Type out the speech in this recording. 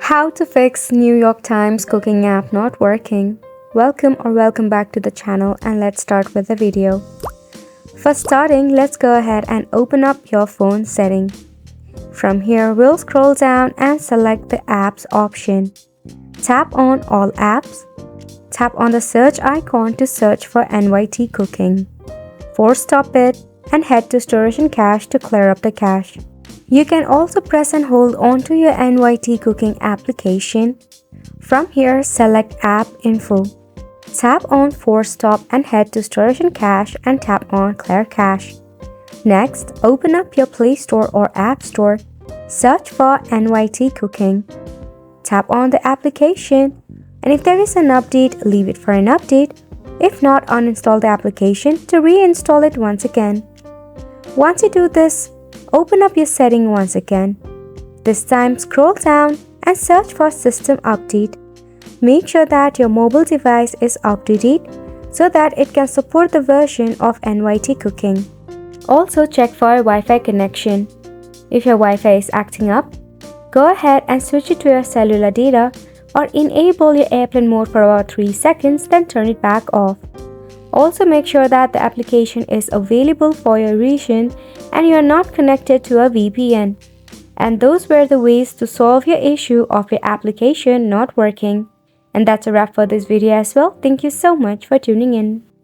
How to fix New York Times cooking app not working. Welcome back to the channel, and let's start with the video. For starting, let's go ahead and open up your phone setting. From here, we'll scroll down and select the apps option. Tap on all apps. Tap on the search icon to search for NYT Cooking. Force stop it and head to storage and cache to clear up the cache. You can also press and hold onto your NYT Cooking application. From here, select App Info. Tap on Force Stop and head to Storage and Cache and tap on Clear Cache. Next, open up your Play Store or App Store. Search for NYT Cooking. Tap on the application, and if there is an update, leave it for an update. If not, uninstall the application to reinstall it once again. Once you do this, open up your setting once again. This time, scroll down and search for System Update. Make sure that your mobile device is up to date so that it can support the version of NYT Cooking. Also check for a Wi-Fi connection. If your Wi-Fi is acting up, go ahead and switch it to your cellular data or enable your airplane mode for about 3 seconds, then turn it back off. Also make sure that the application is available for your region and you are not connected to a VPN. And those were the ways to solve your issue of your application not working. And that's a wrap for this video as well. Thank you so much for tuning in.